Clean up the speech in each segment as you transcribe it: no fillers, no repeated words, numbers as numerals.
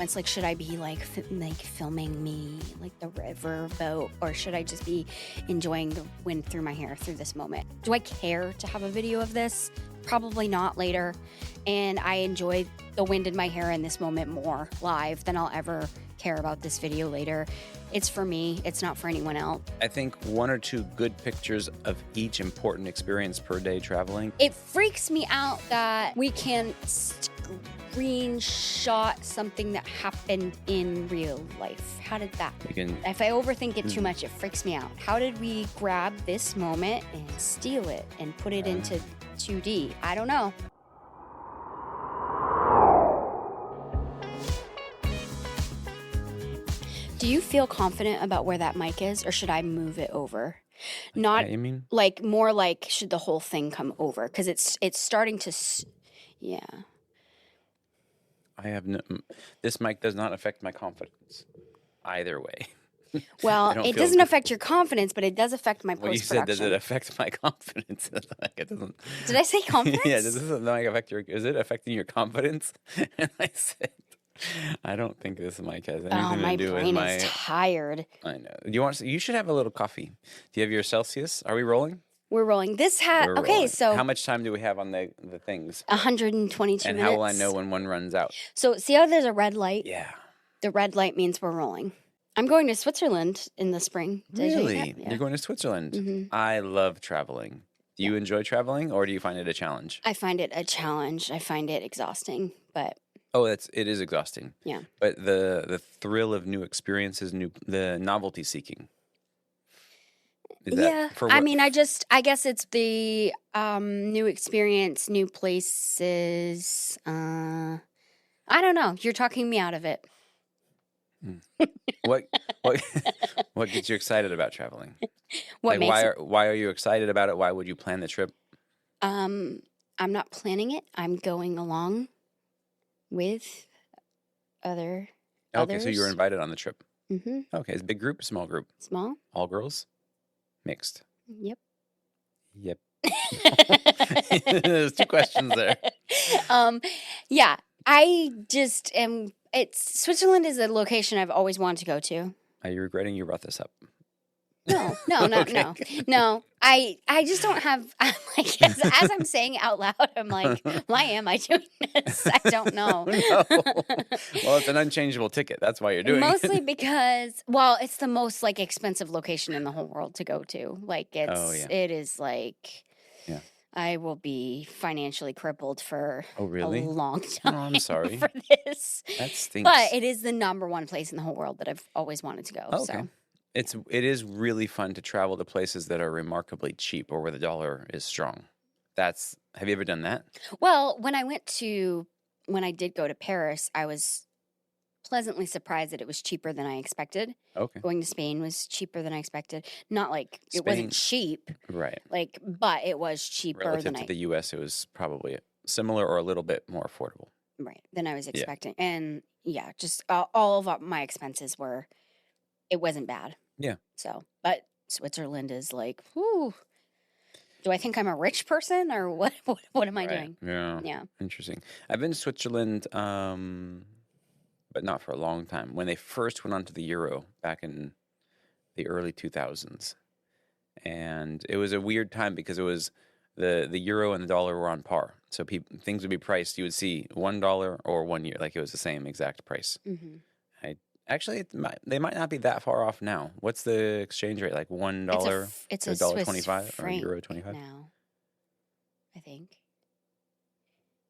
It's like, should I be like filming me like the river boat, or should I just be enjoying the wind through my hair through this moment? Do I care to have a video of this? Probably not later. And I enjoy the wind in my hair in this moment more live than I'll ever care about this video later. It's for me. It's not for anyone else. I think 1 or 2 good pictures of each important experience per day traveling. It freaks me out that we can screenshot something that happened in real life. How did that? If I overthink it too much, it freaks me out. How did we grab this moment and steal it and put it into 2D? I don't know. Do you feel confident about where that mic is, or should I move it over? Not, you mean? like, more like, should the whole thing come over? Because it's starting to, yeah. I have no. This mic does not affect my confidence either way. Well, it doesn't affect your confidence, but it does affect my Well, post-production. you said, does it affect my confidence? Like, it doesn't. Did I say confidence? Yeah, does the mic affect your? Is it affecting your confidence? And I said, I don't think this mic has anything to do with my. My brain is tired. I know. You should have a little coffee. Do you have your Celsius? Are we rolling? We're rolling. This hat. We're Okay, rolling. so How much time do we have on the things? 122 And minutes. how will I know when one runs out? So see how there's a red light? Yeah. The red light means we're rolling. I'm going to Switzerland in the spring. Did I tell you Really? that? Yeah. You're going to Switzerland? Mhm. I love traveling. Do you enjoy traveling, or do you find it a challenge? I find it a challenge. I find it exhausting, but Oh, it is exhausting. yeah. But the thrill of new experiences, the novelty seeking. Is that Yeah. for I what- mean, I guess it's the new experience, new places. I don't know. You're talking me out of it. what what gets you excited about traveling? What Like, makes why are you excited about it? Why would you plan the trip? I'm not planning it. I'm going along with Okay, others. so you were invited on the trip. Mm-hmm. Okay, it's a big group, small group, Small. all girls, mixed. Yep. Yep. There's 2 questions there. Yeah. I just am. Switzerland is a location I've always wanted to go to. Are you regretting you brought this up? No. Okay. No. I just don't have. I'm like, as I'm saying it out loud, I'm like, why am I doing this? I don't know. No. Well, it's an unchangeable ticket. That's why you're doing Mostly it. because, well, it's the most like expensive location in the whole world to go to. Like Oh, yeah. it is like, Yeah. I will be financially crippled for Oh, really? a long Oh, time. I'm sorry. For this. That stinks. But it is the #1 place in the whole world that I've always wanted to go. Oh, okay. So It is really fun to travel to places that are remarkably cheap or where the dollar is strong. Have you ever done that? well, when I did go to Paris, I was pleasantly surprised that it was cheaper than I expected. Okay. Going to Spain was cheaper than I expected. Not like it wasn't cheap, Right. like, but it was cheaper Relative than to the U.S., it was probably similar or a little bit more affordable. than I was expecting. And yeah, just all of my expenses it wasn't bad. Yeah. So, but Switzerland is like, whew. Do I think I'm a rich person, or what? What am I Right. doing? Yeah. Yeah. Interesting. I've been to Switzerland, but not for a long time. When they first went onto the euro back in the early 2000s, and it was a weird time because it was the euro and the dollar were on par. So things would be priced. You would see $1 or 1 year, like it was the same exact price. Mm-hmm. Actually, they might not be that far off now. What's the exchange rate? Like $1 It's to a $1.25 Swiss or franc euro 25? now, I think.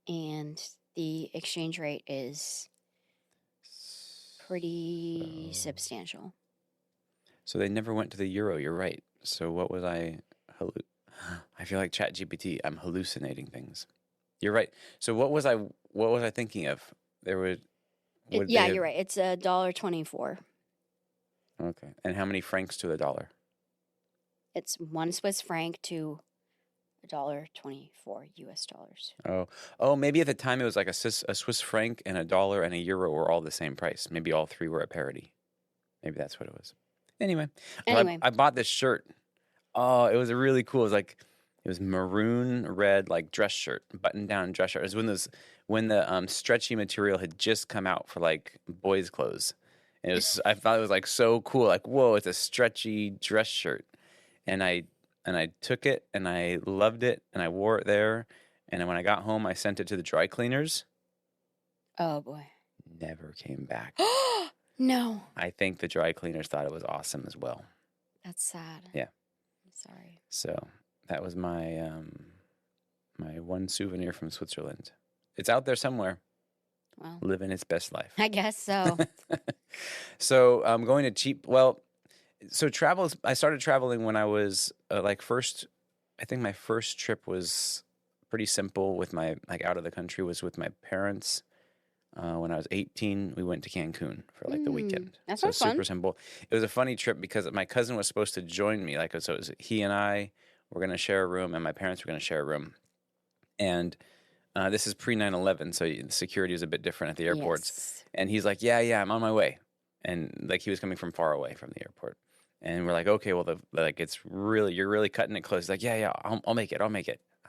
And the exchange rate is pretty substantial. So they never went to the euro. You're right. So what was I? I feel like ChatGPT. I'm hallucinating things. You're right. So what was I thinking of? There would. You're right. It's $1.24. Okay. And how many francs to the dollar? It's 1 Swiss franc to $1.24 US dollars. Oh, maybe at the time it was like a Swiss franc and a dollar and a euro were all the same price. Maybe all 3 were at parity. Maybe that's what it was. Anyway, I bought this shirt. Oh, it was really cool. It was maroon red, like dress shirt, button down dress shirt. It was when the stretchy material had just come out for like boys' clothes. And I thought it was like so cool. Like, whoa, it's a stretchy dress shirt. And I took it and I loved it and I wore it there. And then when I got home, I sent it to the dry cleaners. Oh boy. Never came back. No. I think the dry cleaners thought it was awesome as well. That's sad. Yeah. I'm sorry. So that was my my one souvenir from Switzerland. It's out there somewhere, Well, living its best life. I guess so. So I'm going to cheap. Well, so travel. I started traveling when I was I think my first trip was pretty simple with my out of the country was with my parents. When I was 18, we went to Cancun for like the weekend. That So sounds fun. super simple. It was a funny trip because my cousin was supposed to join me. Like, so it was he and I were going to share a room, and my parents were going to share a room. And this is pre 9/11, so the security is a bit different at the airports. Yes. And he's like, "Yeah, I'm on my way." And like he was coming from far away from the airport. And we're like, "Okay, well, you're really cutting it close." He's like, "Yeah, I'll make it. I'm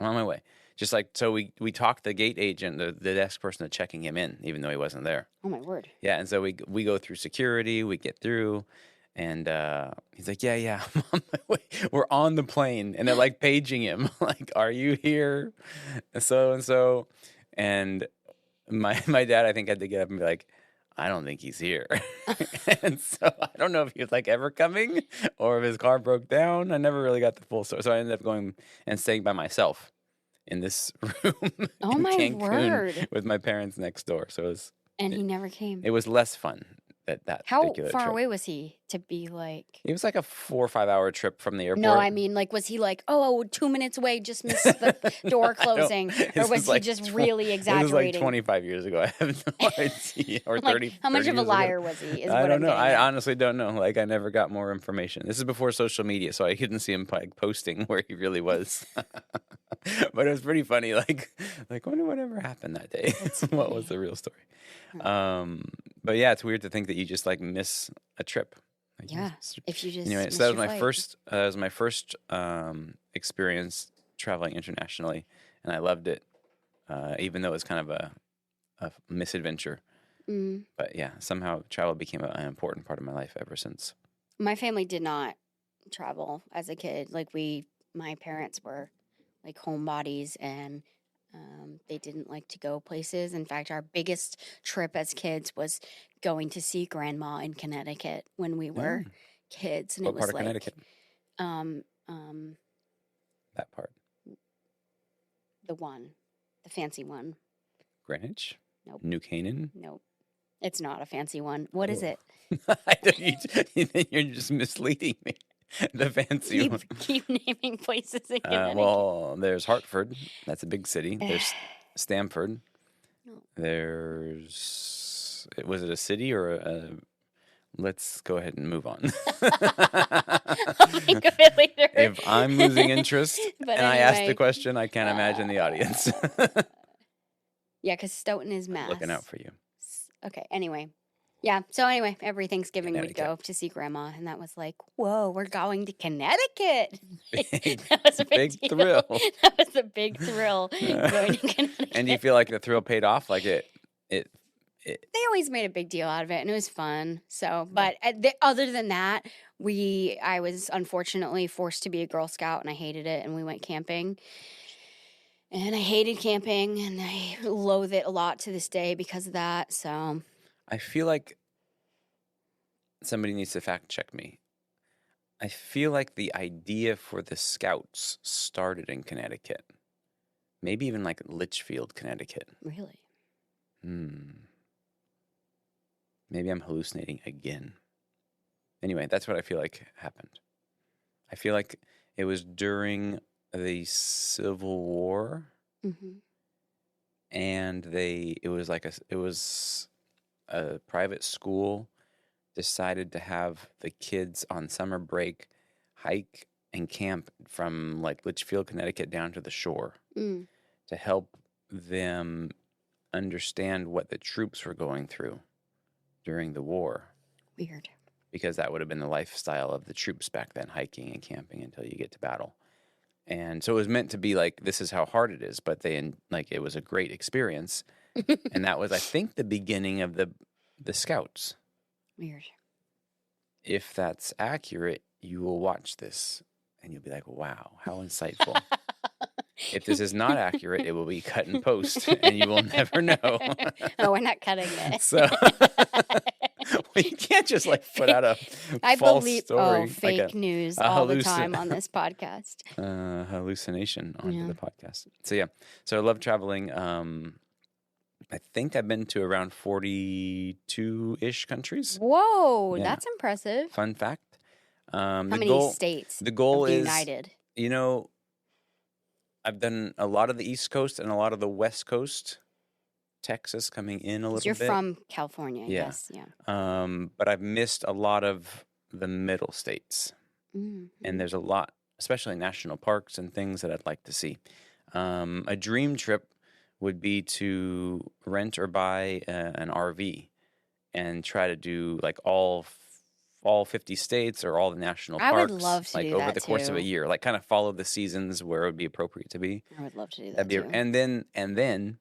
on my way." Just like so, we talked the gate agent, the desk person, to checking him in, even though he wasn't there. Oh my word. Yeah, and so we go through security, we get through, and he's like, "Yeah, I'm on my way." We're on the plane, and they're like paging him, like, "Are you here?" So and so, and my dad, I think, had to get up and be like, "I don't think he's here," and so I don't know if he was like ever coming or if his car broke down. I never really got the full story, so I ended up going and staying by myself in this room Oh in my Cancun word. with my parents next door. So And he never came. it was less fun that How particular far trip. away was he to be like? It was like a 4 or 5 hour trip from the airport. No, I mean, like, was he like, oh, 2 minutes away, just missed the door I don't- closing? Or this was is he like just tw- really This was like exaggerating? 25 years ago. I have no idea. Or 30. Like, how much 30 of a years ago. liar was he? Is I what don't I'm know. getting I at. honestly don't know. Like, I never got more information. This is before social media, so I couldn't see him like posting where he really was. But it was pretty funny. Like, wonder whatever happened that day. What was the real story? But yeah, it's weird to think that you just like miss a trip. Like, Yeah, if you just anyway, missed so that was your my flight. first. That was my first experience traveling internationally, and I loved it, even though it was kind of a misadventure. Mm. But yeah, somehow travel became an important part of my life ever since. My family did not travel as a kid. Like my parents were like homebodies, and they didn't like to go places. In fact, our biggest trip as kids was going to see Grandma in Connecticut when we were kids, and What it was part of like Connecticut? um, That part. the fancy one. Greenwich. Nope. New Canaan. Nope, it's not a fancy one. What is Oh. it? I don't, you're just misleading me. The fancy one. Keep naming places in Connecticut. Well, there's Hartford. That's a big city. There's Stamford. No. Was it a city or a? Let's go ahead and move on. I'll think of it later. If I'm losing interest But and I ask the anyway, question, I can't imagine the audience. yeah, because Stoughton is Mass. Looking out for you. Okay, anyway. Yeah, so anyway, every Thanksgiving we'd go Connecticut. to see Grandma, and that was like, whoa, we're going to Connecticut. Big, That was a big deal. thrill. That was a big thrill, going to Connecticut. And do you feel like the thrill paid off? Like it They always made a big deal out of it, and it was fun. So, but other than that, I was unfortunately forced to be a Girl Scout, and I hated it, and we went camping. And I hated camping, and I loathe it a lot to this day because of that. So, I feel like somebody needs to fact check me. I feel like the idea for the Scouts started in Connecticut. Maybe even like Litchfield, Connecticut. really. Maybe I'm hallucinating again. Anyway, that's what I feel like happened. I feel like it was during the Civil War, Mm-hmm. and it was a private school decided to have the kids on summer break hike and camp from like Litchfield, Connecticut down to the shore Mm. to help them understand what the troops were going through during the war, Weird. because that would have been the lifestyle of the troops back then, hiking and camping until you get to battle. And so it was meant to be like, this is how hard it is, but it was a great experience. And that was, I think, the beginning of the Scouts. Weird. If that's accurate, you will watch this and you'll be like, wow, how insightful. If this is not accurate, it will be cut in post and you will never know. Oh, we're not cutting this. So well, you can't just like put out a I false believe story. fake news a all the hallucin- time on this podcast. Hallucination onto Yeah. the podcast. So yeah, so I love traveling. I think I've been to around 42-ish countries. Whoa, Yeah. that's impressive. Fun fact. How The many goal, states the goal of the is, United? you know, I've done a lot of the East Coast and a lot of the West Coast. Texas coming in a 'Cause little you're bit. from California, Yeah. yes. Yeah. But I've missed a lot of the middle states. Mm. And there's a lot, especially national parks and things that I'd like to see. A dream trip would be to rent or buy an RV and try to do like all 50 states or all the national I parks. would love to like do over that the course of a too. year, like kind of follow the seasons where it would be appropriate to be. I would love to do that That'd be, too. and then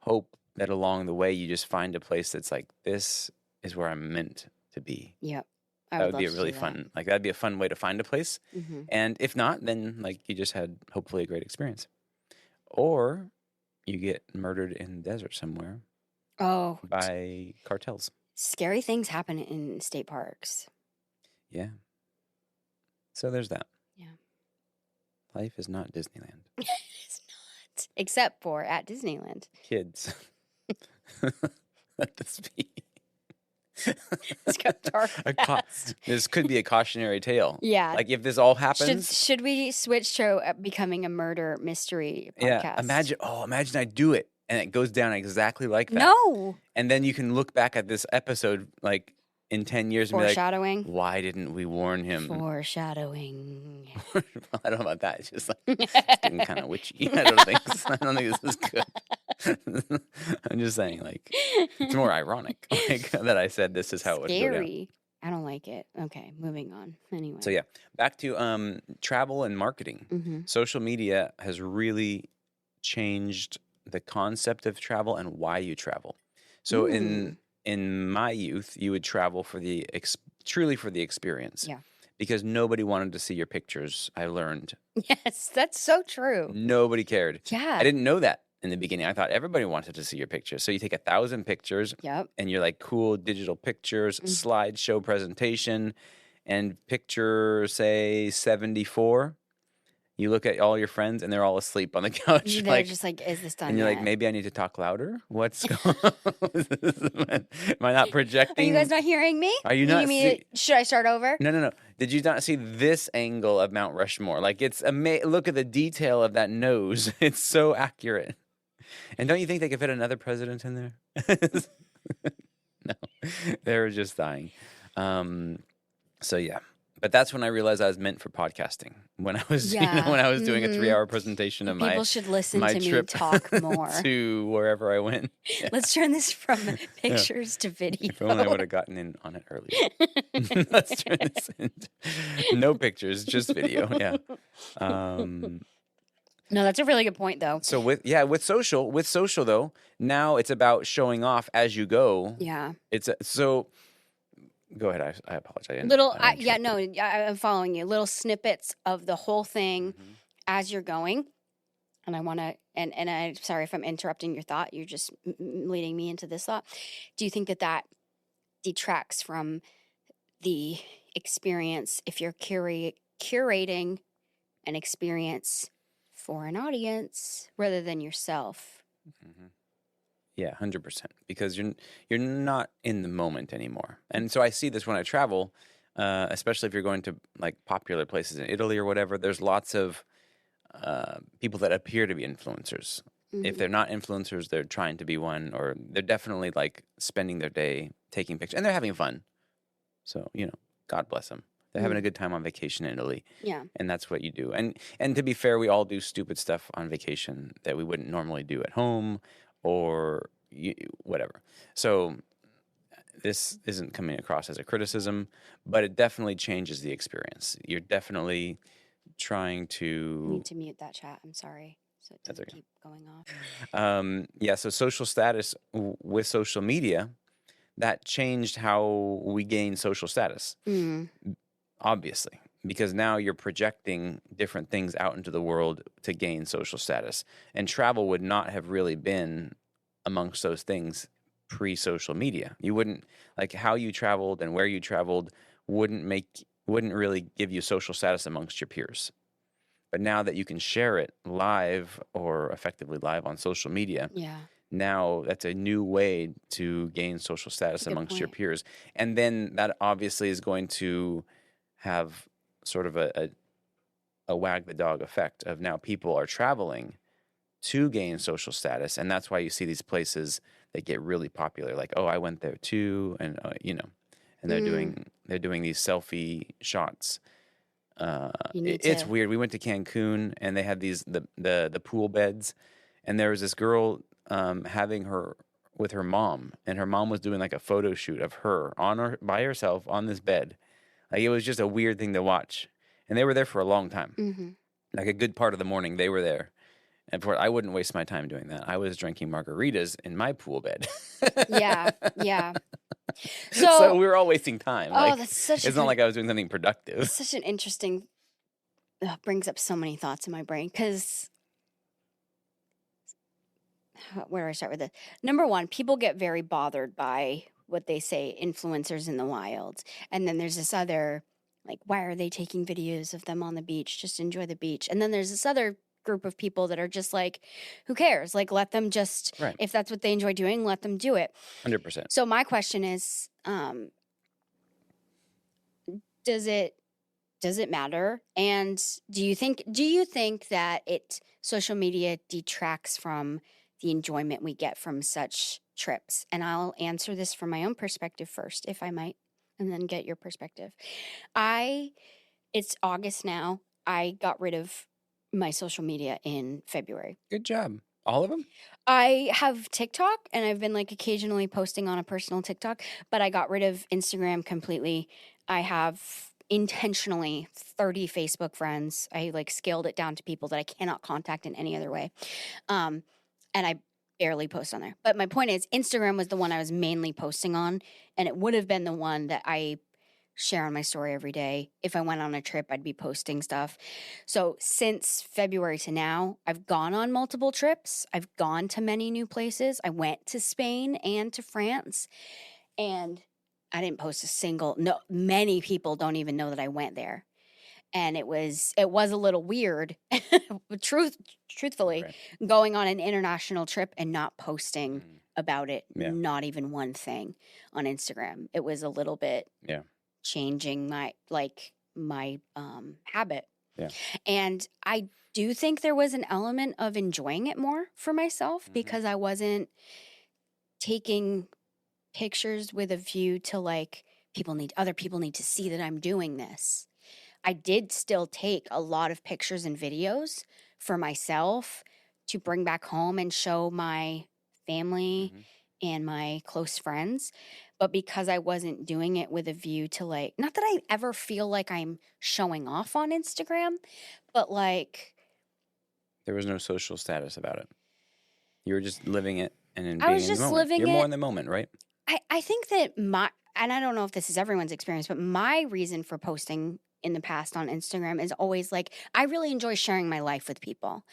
hope that along the way you just find a place that's like, this is where I'm meant to be. Yep. I That would love be a to really do fun, like that'd be a fun way to find a place. that. Hmm. And if not, then like you just had hopefully a great experience. Or you get murdered in the desert somewhere Oh, by cartels. scary things happen in state parks. Yeah. So there's that. Yeah. Life is not Disneyland. It's not. Except for at Disneyland. Kids. Let this be. It's got dark fast. This could be a cautionary tale. Yeah. Like if this all happens. Should we switch to becoming a murder mystery podcast? Yeah. Imagine I do it and it goes down exactly like that. No. And then you can look back at this episode like in 10 years and be like, Foreshadowing. why didn't we warn him? Foreshadowing. I don't know about that. It's just like it's getting kind of witchy. I don't think this is good. I'm just saying, like, it's more ironic, like that I said this is how it would go down. Scary. I don't like it. Okay, moving on. Anyway. So yeah, back to travel and marketing. Hmm. Social media has really changed the concept of travel and why you travel. So in my youth, you would travel for the truly for the experience. Yeah. Because nobody wanted to see your pictures. I learned Yes, that's so true. nobody cared. Yeah. I didn't know that in the beginning. I thought everybody wanted to see your pictures. So you take 1,000 pictures Yep. and you're like cool digital pictures, slideshow presentation, and picture say 74. You look at all your friends and they're all asleep on the couch. They're like, just like, is this done and you're yet? like, maybe I need to talk louder. What's going on? Am I not projecting? Are you guys not hearing me? Are you not need me to, should I start over? No. Did you not see this angle of Mount Rushmore? Like it's look at the detail of that nose. It's so accurate. And don't you think they could fit another president in there? No, they're just dying. So yeah, but that's when I realized I was meant for podcasting. When I was, Yeah. when I was doing a Mhm. 3-hour presentation of People should listen my to me trip talk more. to wherever I went. Yeah. Let's turn this from pictures to video. If only I would have gotten in on it earlier. Let's turn this into no pictures, just video. Yeah. No, that's a really good point, though. So with social though, now it's about showing off as you go. Yeah. So go ahead. I apologize. I'm following you. Little snippets of the whole thing as you're going. And I want to, and I'm sorry if I'm interrupting your thought. You're just leading me into this thought. Do you think that detracts from the experience if you're curating an experience for an audience rather than yourself? Mm-hmm. Yeah, 100%. Because you're not in the moment anymore. And so I see this when I travel, especially if you're going to like popular places in Italy or whatever. There's lots of people that appear to be influencers. Mm-hmm. If they're not influencers, they're trying to be one, or they're definitely like spending their day taking pictures, and they're having fun. So God bless them. They're having a good time on vacation in Italy. Yeah. And that's what you do. And to be fair, we all do stupid stuff on vacation that we wouldn't normally do at home or whatever. So this isn't coming across as a criticism, but it definitely changes the experience. You're definitely trying I to... need to mute that chat. I'm sorry. so it That's doesn't okay. keep going off. Yeah, so social status with social media, that changed how we gain social status, Mm, obviously, because now you're projecting different things out into the world to gain social status. And travel would not have really been amongst those things pre-social media. You wouldn't, like, how you traveled and where you traveled wouldn't really give you social status amongst your peers. But now that you can share it live or effectively live on social media, yeah, now that's a new way to gain social status that's a good amongst your point. peers. And then that obviously is going to have sort of a wag the dog effect of now people are traveling to gain social status. And that's why you see these places that get really popular. Like, oh, I went there too. And, and Mm, they're doing these selfie shots. you need It's to. weird. We went to Cancun and they had the pool beds, and there was this girl having her with her mom, and her mom was doing like a photo shoot of her by herself on this bed. Like, it was just a weird thing to watch, and they were there for a long time, Hmm. like a good part of the morning. They were there, and I wouldn't waste my time doing that. I was drinking margaritas in my pool bed. Yeah, yeah. So So, we were all wasting time. oh, Like, that's such a it's not good, like I was doing something productive. such an interesting. Brings up so many thoughts in my brain because where do I start with this? Number one, people get very bothered by what they say influencers in the wild. And then there's this other, like, why are they taking videos of them on the beach? Just enjoy the beach. And then there's this other group of people that are just like, who cares? Like, let them just, Right. if that's what they enjoy doing, let them do it. 100%. So my question is, does it matter? And do you think that social media detracts from the enjoyment we get from such trips? And I'll answer this from my own perspective first, if I might, and then get your perspective. It's August now. I got rid of my social media in February. Good job. All of them? I have TikTok and I've been like occasionally posting on a personal TikTok, but I got rid of Instagram completely. I have intentionally 30 Facebook friends. I like scaled it down to people that I cannot contact in any other way. And I barely post on there. But my point is, Instagram was the one I was mainly posting on, and it would have been the one that I share on my story every day. If I went on a trip, I'd be posting stuff. So since February to now, I've gone on multiple trips. I've gone to many new places. I went to Spain and to France, and I didn't post a single. No, many people don't even know that I went there. And it was a little weird, truthfully, Right. going on an international trip and not posting Mm. about it, Yeah. not even one thing on Instagram. It was a little bit Yeah. changing my habit. Yeah. And I do think there was an element of enjoying it more for myself Mhm. because I wasn't taking pictures with a view to like other people need to see that I'm doing this. I did still take a lot of pictures and videos for myself to bring back home and show my family Mhm. and my close friends. But because I wasn't doing it with a view to like, not that I ever feel like I'm showing off on Instagram, but like, There was no social status about it. You were just living it and then I being was in the just moment. living You're more it. in the moment, right? I think that and I don't know if this is everyone's experience, but my reason for posting in the past on Instagram is always like, I really enjoy sharing my life with people.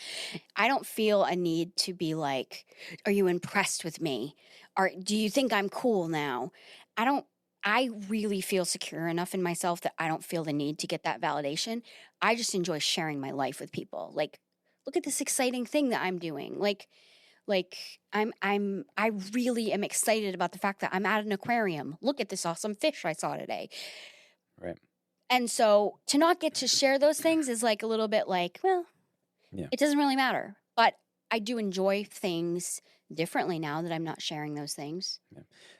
I don't feel a need to be like, are you impressed with me? Or do you think I'm cool now? I really feel secure enough in myself that I don't feel the need to get that validation. I just enjoy sharing my life with people. Like, look at this exciting thing that I'm doing. Like I really am excited about the fact that I'm at an aquarium. Look at this awesome fish I saw today. Right. And so to not get to share those things is like a little bit like, well, Yeah. it doesn't really matter. But I do enjoy things differently now that I'm not sharing those things.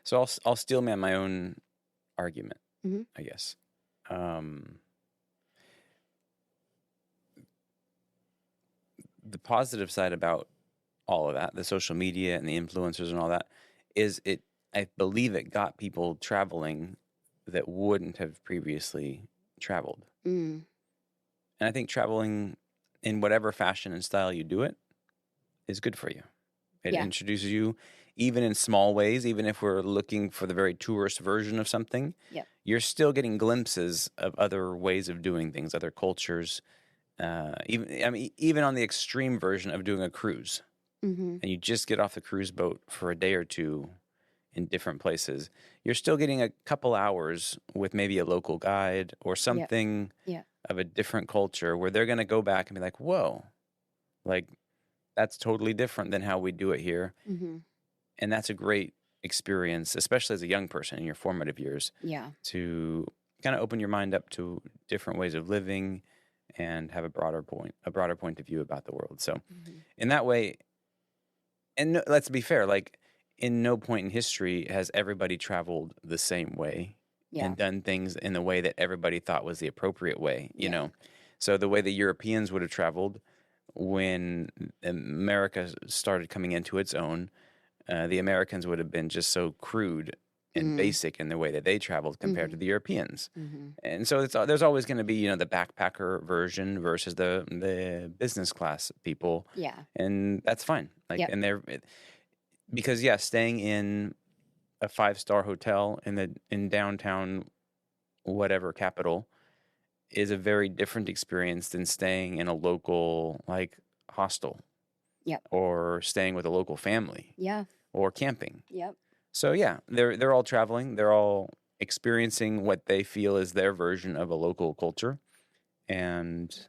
So I'll steel man my own argument, Mhm. I guess. The positive side about all of that, the social media and the influencers and all that, is I believe it got people traveling that wouldn't have previously traveled. Mm. And I think traveling in whatever fashion and style you do it is good for you. It Yeah. introduces you, even in small ways, even if we're looking for the very tourist version of something, Yep. you're still getting glimpses of other ways of doing things, other cultures. Even on the extreme version of doing a cruise, Mm-hmm. and you just get off the cruise boat for a day or two in different places, you're still getting a couple hours with maybe a local guide or Yep. something Yeah. of a different culture where they're going to go back and be like, whoa, like that's totally different than how we do it here. Mm-hmm. And that's a great experience, especially as a young person in your formative years, Yeah. to kind of open your mind up to different ways of living and have a broader point of view about the world. So Mm-hmm. in that way, and let's be fair, like in no point in history has everybody traveled the same way Yeah. and done things in the way that everybody thought was the appropriate way, you Yeah. know? So the way the Europeans would have traveled when America started coming into its own, the Americans would have been just so crude and Mm-hmm. basic in the way that they traveled compared to Mm-hmm. the Europeans. Mm-hmm. And so there's always going to be, the backpacker version versus the business class people, Yeah. and that's fine. Like, Yep. and because staying in a 5-star hotel in downtown whatever capital is a very different experience than staying in a local like hostel. Yep. Or staying with a local family. Yeah. Or camping. Yep. So they're all traveling. They're all experiencing what they feel is their version of a local culture, and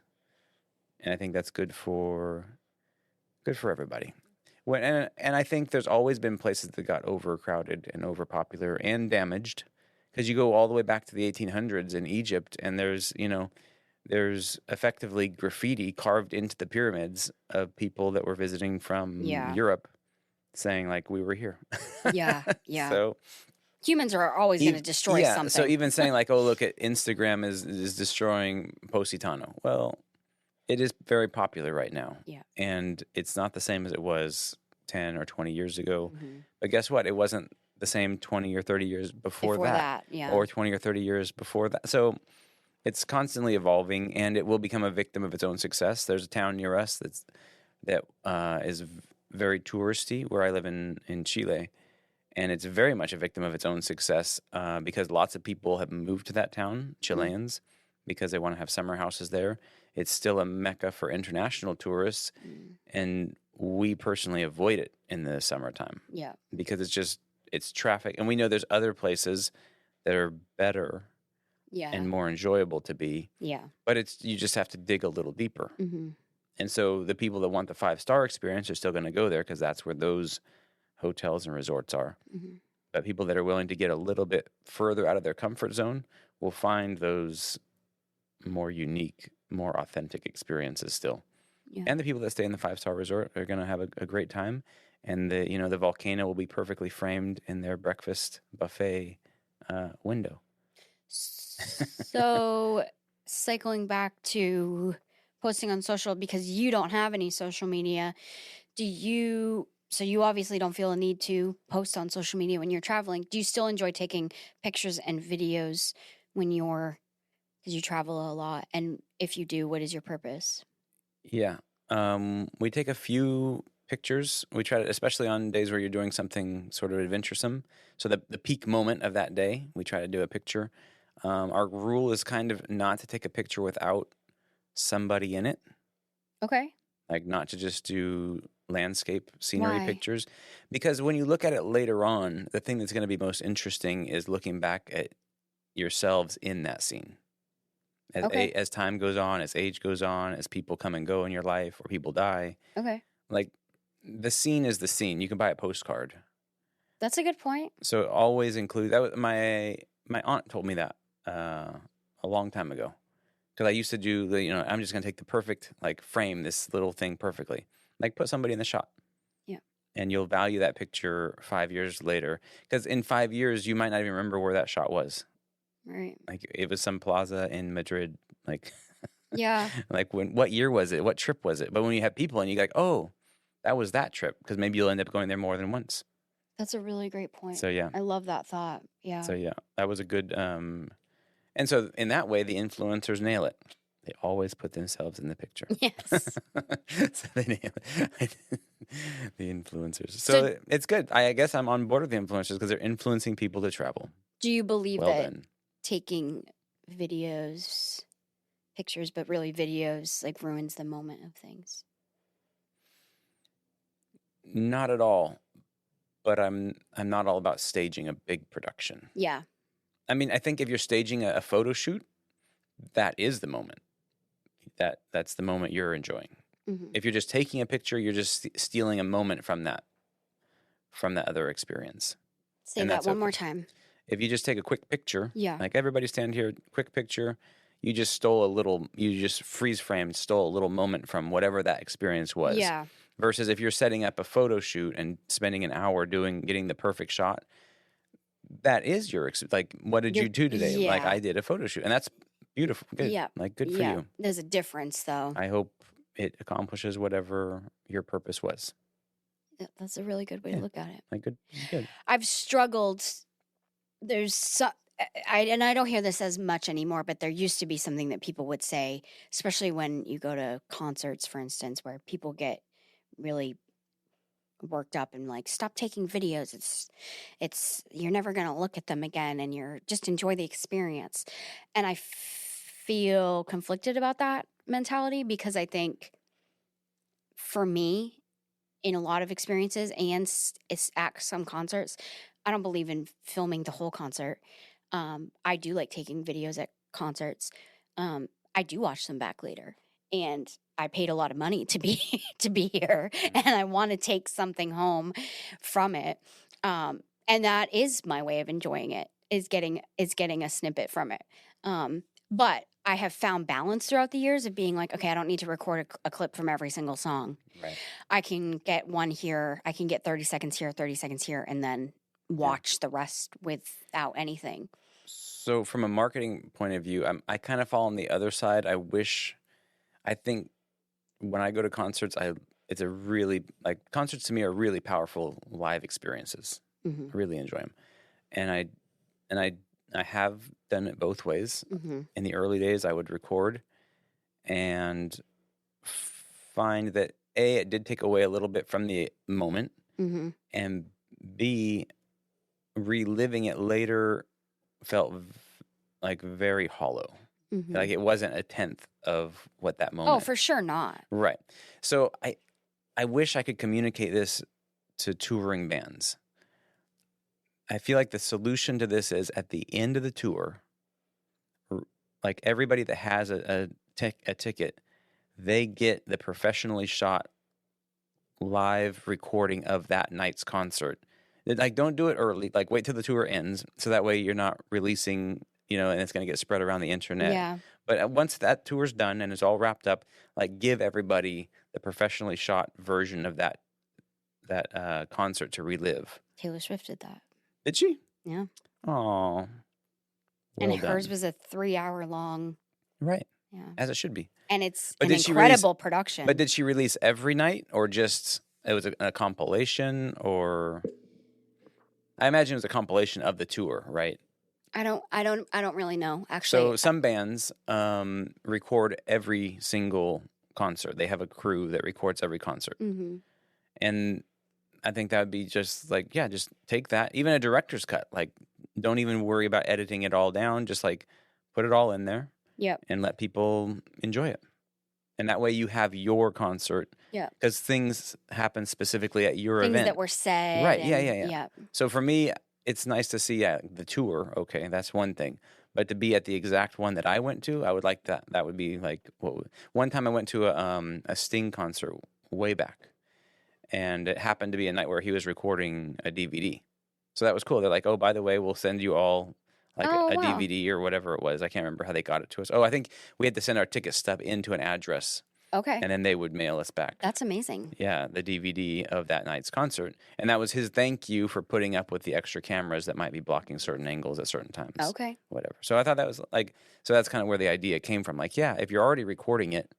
I think that's good for everybody. And I think there's always been places that got overcrowded and overpopular and damaged, because you go all the way back to the 1800s in Egypt, and there's effectively graffiti carved into the pyramids of people that were visiting from Yeah. Europe, saying like we were here. Yeah. Yeah. So Humans are always going to destroy something. So even saying like, oh, look at Instagram is destroying Positano. Well, it is very popular right now. Yeah. And it's not the same as it was 10 or 20 years ago. Mm-hmm. But guess what? It wasn't the same 20 or 30 years before that. Yeah. Or 20 or 30 years before that. So it's constantly evolving, and it will become a victim of its own success. There's a town near us that is very touristy, where I live in Chile. And it's very much a victim of its own success, because lots of people have moved to that town, Chileans, because they want to have summer houses there. It's still a mecca for international tourists, and we personally avoid it in the summertime. Yeah. Because it's traffic. And we know there's other places that are better and more enjoyable to be. Yeah. But you just have to dig a little deeper. Mm-hmm. And so the people that want the 5-star experience are still going to go there, because that's where those hotels and resorts are. Mm-hmm. But people that are willing to get a little bit further out of their comfort zone will find those more unique, more authentic experiences still. Yeah. And the people that stay in the 5-star resort are going to have a great time. And the volcano will be perfectly framed in their breakfast buffet window. So cycling back to posting on social, because you don't have any social media, so you obviously don't feel a need to post on social media when you're traveling. Do you still enjoy taking pictures and videos because you travel a lot? And if you do, what is your purpose? Yeah. We take a few pictures. We try to, especially on days where you're doing something sort of adventuresome. So the peak moment of that day, we try to do a picture. Our rule is kind of not to take a picture without somebody in it. Okay. Like not to just do landscape scenery Why? pictures. Because when you look at it later on, the thing that's going to be most interesting is looking back at yourselves in that scene. As time goes on, as age goes on, as people come and go in your life or people die. Okay. Like the scene is the scene. You can buy a postcard. That's a good point. So always include that. My aunt told me that a long time ago, because I used to do I'm just gonna take the perfect frame this little thing perfectly, put somebody in the shot. Yeah. And you'll value that picture 5 years later, because in 5 years you might not even remember where that shot was. Right. Like it was some plaza in Madrid. Yeah. What year was it? What trip was it? But when you have people and you oh, that was that trip, because maybe you'll end up going there more than once. That's a really great point. So yeah. I love that thought. Yeah. So yeah, that was a good. And so in that way, the influencers nail it. They always put themselves in the picture. Yes. So they name the influencers. So So it's good. I guess I'm on board with the influencers because they're influencing people to travel. do you believe Well that done. taking videos, pictures, but really videos, like ruins the moment of things? Not at all. But I'm not all about staging a big production. Yeah. I mean, I think if you're staging a photo shoot, that is the moment. That's the moment you're enjoying. Hmm. If you're just taking a picture, you're just stealing a moment from that other experience. Say And that that's one more okay. time. If you just take a quick picture, Yeah. like everybody stand here, quick picture, you just freeze framed, stole a little moment from whatever that experience was. Yeah. Versus if you're setting up a photo shoot and spending an hour getting the perfect shot, that is like, what did you do today? Like, Yeah. I did a photo shoot, and that's beautiful. Good. Yeah. Like, good for Yeah. you. There's a difference, though. I hope it accomplishes whatever your purpose was. Yeah, that's a really good way to look at it. Like, good. Good. I've struggled. There's so, and I don't hear this as much anymore, but there used to be something that people would say, especially when you go to concerts, for instance, where people get really worked up and like, stop taking videos. It's you're never going to look at them again, and you're just enjoy the experience. And I feel conflicted about that mentality because I think for me, in a lot of experiences and it's at some concerts, I don't believe in filming the whole concert. I do like taking videos at concerts. I do watch them back later, and I paid a lot of money to be to be here, and I want to take something home from it. And that is my way of enjoying it, is getting a snippet from it. But I have found balance throughout the years of being like, okay, I don't need to record a clip from every single song. Right. I can get one here. I can get 30 seconds here, 30 seconds here, and then watch the rest without anything. So from a marketing point of view, I kind of fall on the other side. I think when I go to concerts, it's a really, like, concerts to me are really powerful live experiences. Mm-hmm. I really enjoy them. And I have done it both ways. Mm-hmm. In the early days, I would record and find that A, it did take away a little bit from the moment, Mm-hmm. and B, reliving it later felt like very hollow. Mm-hmm. Like it wasn't a tenth of what that moment. Oh, for sure not. Right. So I wish I could communicate this to touring bands. I feel like the solution to this is at the end of the tour, like everybody that has a ticket, they get the professionally shot live recording of that night's concert. Like, don't do it early. Like, wait till the tour ends, so that way you're not releasing, and it's going to get spread around the internet. Yeah. But once that tour's done and it's all wrapped up, like, give everybody the professionally shot version of that concert to relive. Taylor Swift did that. Did she? Yeah. Oh. And hers was a 3-hour long. Right. Yeah. As it should be. And it's But an did she incredible production. But did she release every night, or just it was a compilation? Or I imagine it was a compilation of the tour, right? I don't really know, actually. So some bands record every single concert. They have a crew that records every concert. Mm-hmm. And I think that would be just like, yeah, just take that. Even a director's cut. Like, don't even worry about editing it all down. Just like put it all in there. Yep. And let people enjoy it. And that way you have your concert. Yeah. Because things happen specifically at your Things event. that were said. Right. And, Yeah. So for me, it's nice to see the tour. Okay, that's one thing. But to be at the exact one that I went to, I would like that. That would be like, one time I went to a Sting concert way back. And it happened to be a night where he was recording a DVD. So that was cool. They're like, oh, by the way, we'll send you all like a wow. DVD or whatever it was. I can't remember how they got it to us. Oh, I think we had to send our ticket stub into an address. Okay. And then they would mail us back. That's amazing. Yeah, the DVD of that night's concert. And that was his thank you for putting up with the extra cameras that might be blocking certain angles at certain times. Okay. Whatever. So I thought that was like, so that's kind of where the idea came from. Like, yeah, if you're already recording it,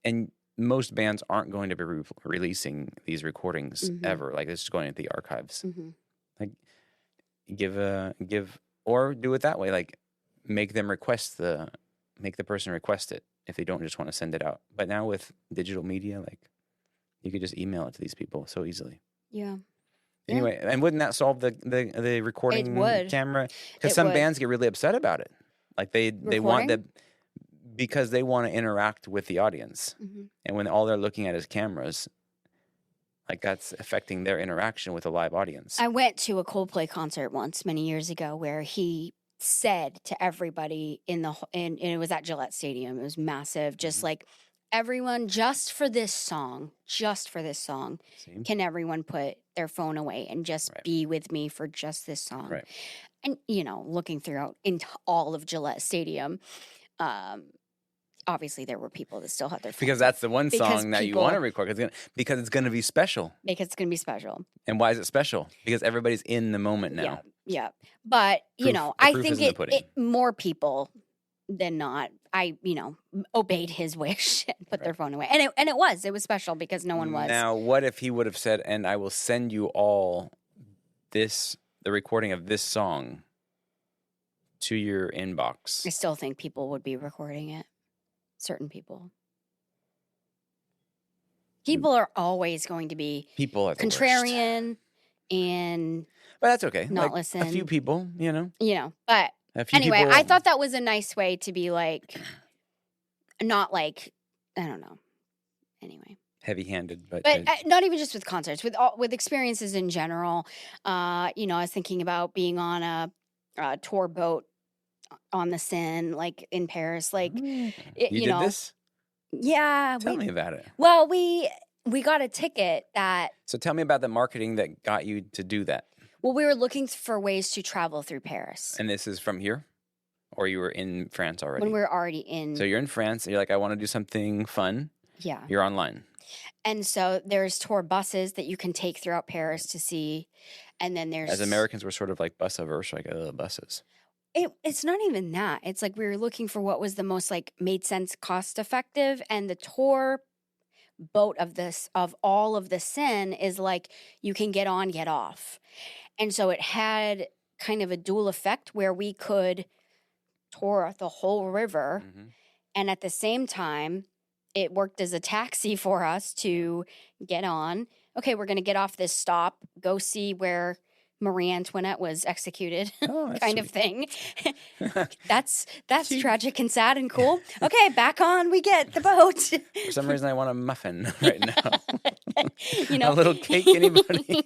and most bands aren't going to be releasing these recordings ever. Like, it's just going into the archives. Mm-hmm. Like, give or do it that way. Like, make them request the make the person request it if they don't just want to send it out. But now with digital media, like you could just email it to these people so easily. Yeah. Anyway, and wouldn't that solve the recording would. camera? Because It some would. bands get really upset about it. Like they want Recording? because they want to interact with the audience. Mhm. And when all they're looking at is cameras, like that's affecting their interaction with a live audience. I went to a Coldplay concert once many years ago where he said to everybody and it was at Gillette Stadium. It was massive. Just Mhm. like everyone, just for this song, See? can everyone put their phone away and just Right. be with me for just this song? Right. And looking throughout into all of Gillette Stadium, obviously there were people that still had their phones Because that's the one Because song that you want to people- record. Because it's going to be special. because it's gonna be special. And why is it special? Because everybody's in the moment now. Yeah. But, Proof- the I proof think is in the pudding. more people than not, obeyed his wish and put their phone away. And it was special because no one was. Now, what if he would have said, and I will send you all the recording of this song to your inbox? I still think people would be recording it. Certain people. People are always going to be People are the worst. contrarian and, But that's okay. not Like, A few listen. people, but A few anyway, people, I thought that was a nice way to be like, not like, I don't know. Anyway. heavy-handed, but Not even just with concerts, with experiences in general. I was thinking about being on a tour boat on the Seine, like in Paris. Like, you you did know, this? yeah. Tell me about it. Well, we got a ticket that. So tell me about the marketing that got you to do that. Well, we were looking for ways to travel through Paris And this is from here, or you were in France already? when we were already in. So you're in France. And you're like, I want to do something fun. Yeah. You're online. And so there's tour buses that you can take throughout Paris to see, and then there's As Americans, we're sort of like bus averse, like buses. It's not even that. It's like we were looking for what was the most like made sense, cost effective, and the tour boat of all of the Seine is like you can get on, get off, and so it had kind of a dual effect where we could tour the whole river, Mhm. and at the same time, it worked as a taxi for us to get on. Okay, we're going to get off this stop, go see where Marie Antoinette was executed. Oh, that's kind of thing. sweet. That's See? tragic and sad and cool. Okay, back on we get the boat. For some reason, I want a muffin right now. You A little cake, anybody?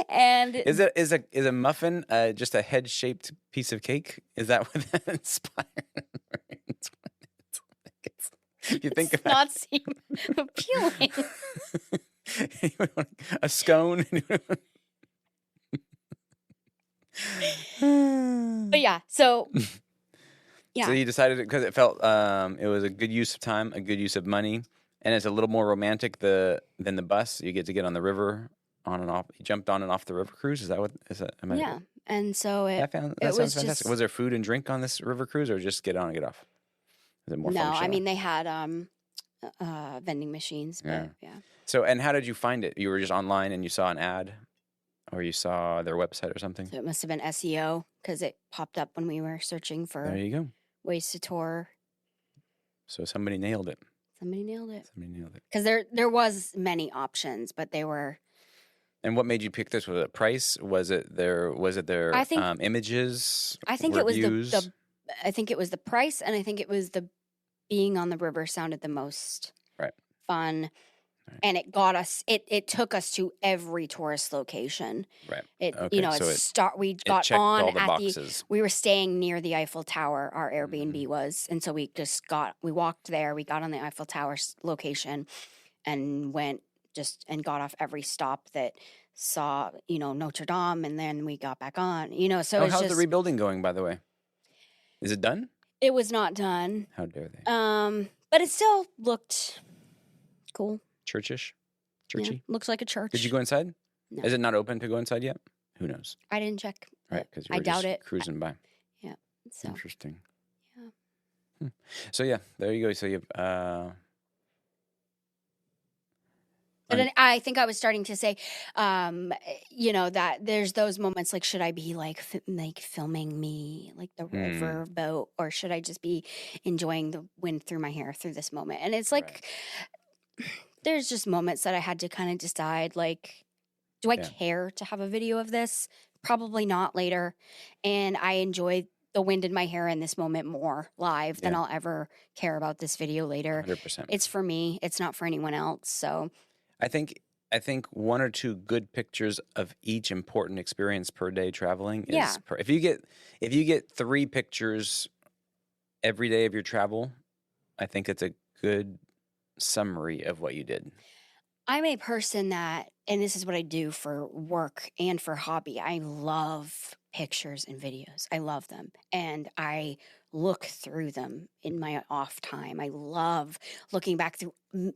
And Is a muffin just a head shaped piece of cake? Is that what that inspired? You think does about not seem appealing. a scone. But yeah, so yeah. So you decided because it felt it was a good use of time, a good use of money, and it's a little more romantic than the bus. You get to get on the river on and off. You jumped on and off the river cruise. Is that what? Is that? Am I, Yeah. And so That it sounds was fantastic. just Was there food and drink on this river cruise, or just get on and get off? Is it more no, I functional? mean they had vending machines, but Yeah. yeah. So, and how did you find it? You were just online and you saw an ad, or you saw their website or something. So it must have been SEO because it popped up when we were searching There for you go. ways to tour. So somebody nailed it. Somebody nailed it. Somebody nailed it. Because there was many options, but they were And what made you pick this? Was it price? Was it their I think- images? I think it was reviews? the I think it was the price, and I think it was the being on the river sounded the most Right. fun. Right. And it got us it took us to every tourist location. Right. It Okay, so we It got checked on all the at boxes. we were staying near the Eiffel Tower, our Airbnb Mm-hmm. was, and so we walked there, we got on the Eiffel Tower location and went and got off every stop that saw, Notre Dame, and then we got back on, so it's how's just the rebuilding going? By the way, is it done? it was not done. How dare they? But it still looked cool. Churchish, Yeah, churchy. looks like a church. Did you go inside? No. Is it not open to go inside yet? Who knows? I didn't check. Right, because I doubt it. cruising by. So Interesting. Yeah. So yeah, there you go. So you But then I think I was starting to say, that there's those moments like, should I be like filming me like the river boat, or should I just be enjoying the wind through my hair through this moment? And it's like, there's just moments that I had to kind of decide, like, do I care to have a video of this? Probably not later. And I enjoy the wind in my hair in this moment more live than I'll ever care about this video later. 100%. It's for me. It's not for anyone else. So I think 1 or 2 good pictures of each important experience per day traveling is if you get 3 pictures every day of your travel, I think it's a good summary of what you did. I'm a person that, and this is what I do for work and for hobby, I love pictures and videos. I love them. And I look through them in my off time. I love looking back through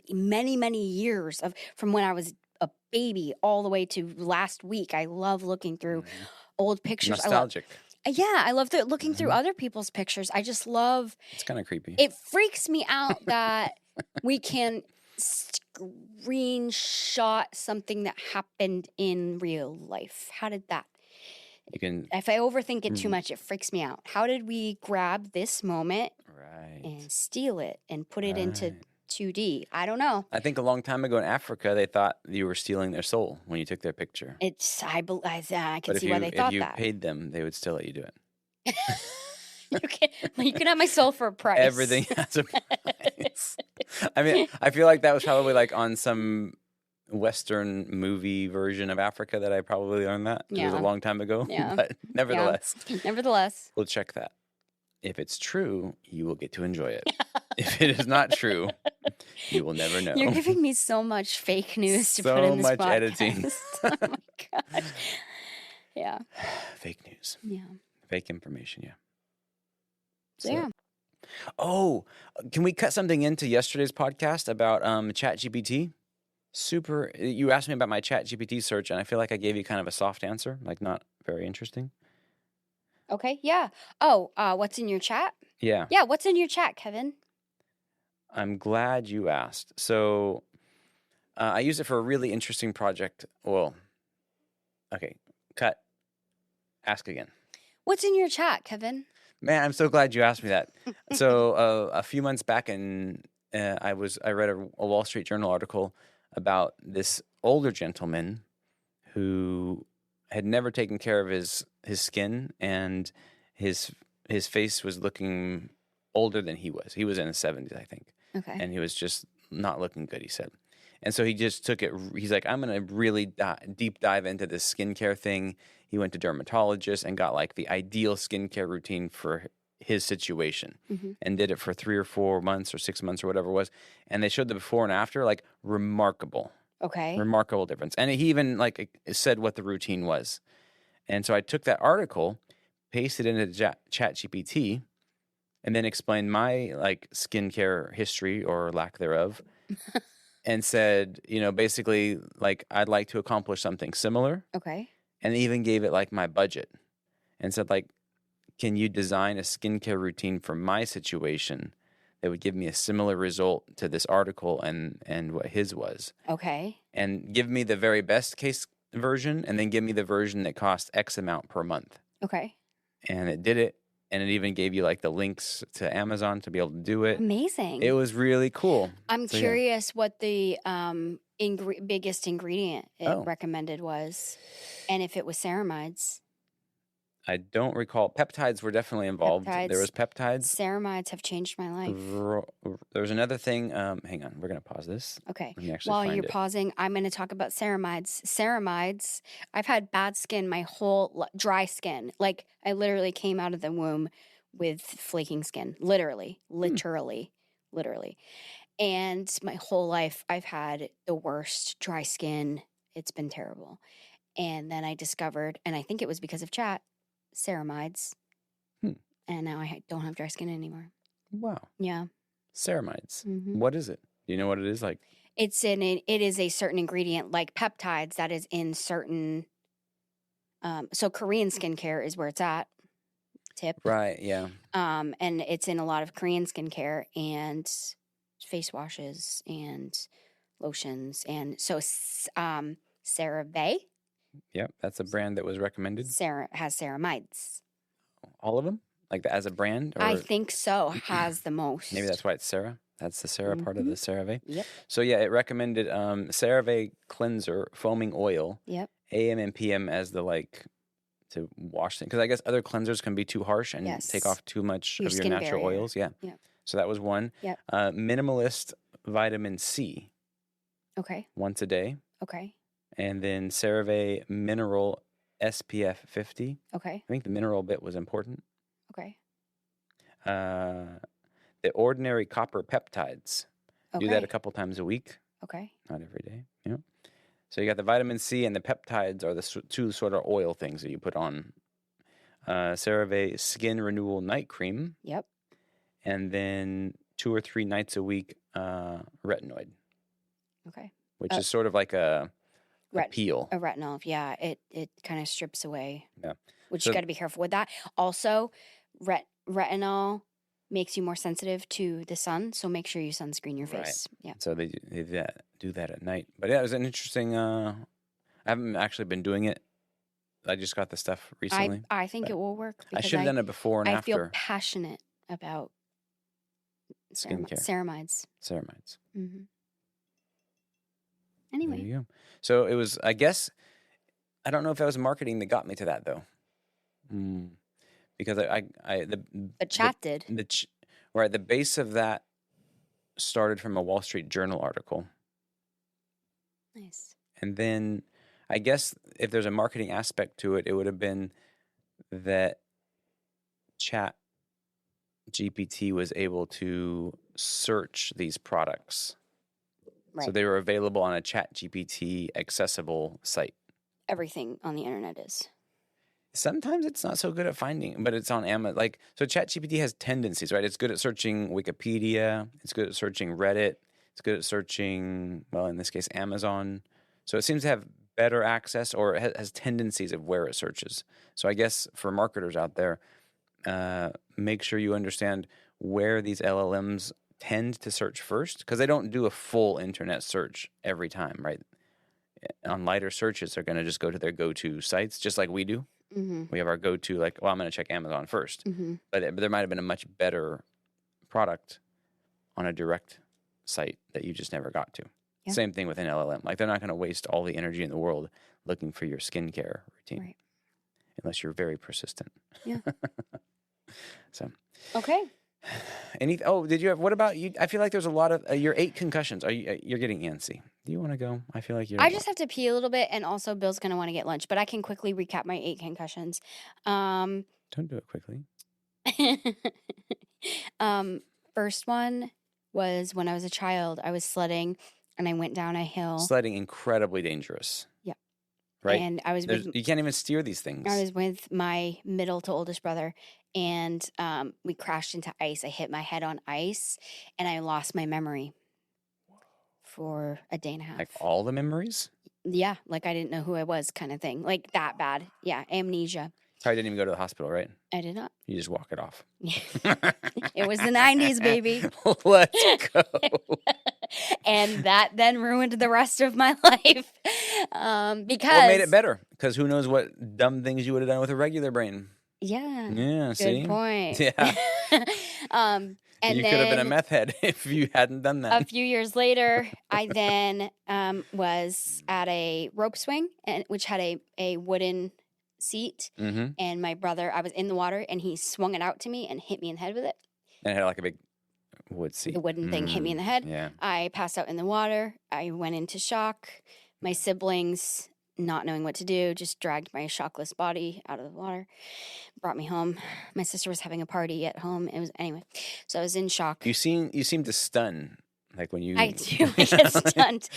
many, many years from when I was a baby all the way to last week. I love looking through old pictures. Nostalgic. I love looking through other people's pictures. I just love. It's kind of creepy. It freaks me out that we can screenshot something that happened in real life. How did that? If I overthink it too much, it freaks me out. How did we grab this moment and steal it and put it into 2D? I don't know. I think a long time ago in Africa, they thought you were stealing their soul when you took their picture. I can see why they thought that. If you paid them, they would still let you do it. You can have my soul for a price. Everything has a price. I mean, I feel like that was probably like on some Western movie version of Africa that I probably learned that. It was a long time ago. Yeah. But nevertheless. We'll check that. If it's true, you will get to enjoy it. If it is not true, you will never know. You're giving me so much fake news to put in this podcast. So much editing. Oh my God. Yeah. Fake news. Yeah. Fake information, yeah. Yeah. Oh, can we cut something into yesterday's podcast about ChatGPT? You asked me about my ChatGPT search, and I feel like I gave you kind of a soft answer, like not very interesting. Okay, yeah. Oh, what's in your chat? Yeah. Yeah, what's in your chat, Kevin? I'm glad you asked. So I use it for a really interesting project. Well, okay, cut. Ask again. What's in your chat, Kevin? Man, I'm so glad you asked me that. So a few months back, I read a Wall Street Journal article about this older gentleman who had never taken care of his skin, and his face was looking older than he was. He was in his 70s, I think. Okay. And he was just not looking good, he said. And so he just took it. He's like, I'm going to really deep dive into this skincare thing. He went to dermatologists and got like the ideal skincare routine for his situation, and did it for 3 or 4 months or 6 months or whatever it was. And they showed the before and after, like remarkable. Okay. Remarkable difference. And he even like said what the routine was. And so I took that article, pasted it into ChatGPT, and then explained my like skincare history or lack thereof. And said, basically, like, I'd like to accomplish something similar. Okay. And even gave it, like, my budget. And said, like, can you design a skincare routine for my situation that would give me a similar result to this article and what his was? Okay. And give me the very best case version, and then give me the version that costs X amount per month. Okay. And it did it. And it even gave you, like, the links to Amazon to be able to do it. Amazing. It was really cool. I'm curious what the biggest ingredient it recommended was, and if it was ceramides. I don't recall. Peptides were definitely involved. There was peptides. Ceramides have changed my life. There was another thing. Hang on. We're going to pause this. Okay. While you're pausing, I'm going to talk about ceramides. Ceramides, I've had bad skin, my whole dry skin. Like, I literally came out of the womb with flaking skin. Literally. And my whole life, I've had the worst dry skin. It's been terrible. And then I discovered, and I think it was because of chat, ceramides. And now I don't have dry skin anymore. Wow. Yeah. Ceramides. What is it? Do you know what it is like? It is a certain ingredient like peptides that is in certain so Korean skincare is where it's at. Tip. Right, yeah. And it's in a lot of Korean skincare and face washes and lotions. And so CeraVe, Yep, that's a brand that was recommended. has ceramides. All of them, like as a brand, or I think so. Has the most. maybe that's why it's Cera. That's the Cera part of the CeraVe. Yep. So yeah, it recommended CeraVe cleanser foaming oil, Yep. AM and PM as the like to wash things, because I guess other cleansers can be too harsh and take Yes. off too much Your of your skin natural barrier. oils. Yeah. Yep. So that was one. Yep. Minimalist vitamin C Okay. once a day, Okay. and then CeraVe mineral SPF 50. Okay. I think the mineral bit was important. Okay. The ordinary copper peptides. Okay. Do that a couple times a week, Okay. not every day. Yeah. So you got the vitamin C, and the peptides are the two sort of oil things that you put on. CeraVe Skin Renewal Night Cream, Yep. and then 2 or 3 nights a week retinoid, Okay. which is sort of like a peel. A retinol. Yeah. It kind of strips away. Yeah. Which So- you got to be careful with that. Also, retinol makes you more sensitive to the sun, so make sure you sunscreen your Right. face. Yeah. So they do that at night. But yeah, it was an interesting. I haven't actually been doing it. I just got the stuff recently. I think but it will work. I because should have done it before and I after feel passionate about skincare, ceramides. ceramides. Mm-hmm. There Anyway, you go. So it was. I guess I don't know if that was marketing that got me to that though, because the chat did. The base of that started from a Wall Street Journal article. Nice. And then I guess if there's a marketing aspect to it, it would have been that Chat GPT was able to search these products. Right. So they were available on a Chat GPT accessible site. Everything on the internet is. Sometimes it's not so good at finding, but it's on Amazon. So ChatGPT has tendencies, right? It's good at searching Wikipedia. It's good at searching Reddit. It's good at searching, well, in this case, Amazon. So it seems to have better access, or it has tendencies of where it searches. So I guess for marketers out there, make sure you understand where these LLMs tend to search first, because they don't do a full internet search every time, right? On lighter searches, they're going to just go to their go-to sites, just like we do. Mm-hmm. We have our go-to, like, well, I'm going to check Amazon first. Mm-hmm. But there might have been a much better product on a direct site that you just never got to. Yeah. Same thing with an LLM. Like, they're not going to waste all the energy in the world looking for your skincare routine, Right. unless you're very persistent. Yeah. So, Okay. did you have? What about you? I feel like there's a lot of your 8 concussions. You're getting antsy. Do you want to go? I feel like you're. I just have to pee a little bit, and also Bill's gonna want to get lunch, but I can quickly recap my 8 concussions. Don't do it quickly. First one was when I was a child. I was sledding, and I went down a hill. Sledding, incredibly dangerous. Yeah. Right. And I was You can't even steer these things. I was with my middle to oldest brother, and we crashed into ice. I hit my head on ice, and I lost my memory for a day and a half. Like all the memories. Yeah, like I didn't know who I was, kind of thing. Like that bad. Yeah, amnesia. Probably didn't even go to the hospital, right? I did not. You just walk it off. It was the 90s, baby. Let's go. And that then ruined the rest of my life. Because What made it better? Because who knows what dumb things you would have done with a regular brain. Yeah. Yeah, Good see? point. Yeah. And you then could have been a meth head if you hadn't done that. a few years later, I then was at a rope swing, which had a wooden seat. Mm-hmm. And my brother, I was in the water, and he swung it out to me and hit me in the head with it. And it had like a big wood seat. The wooden thing hit me in the head. Yeah. I passed out in the water. I went into shock. My siblings, not knowing what to do, just dragged my shockless body out of the water, brought me home. My sister was having a party at home. Anyway, so I was in shock. You seem to stun, like when you. I do. I get stunned.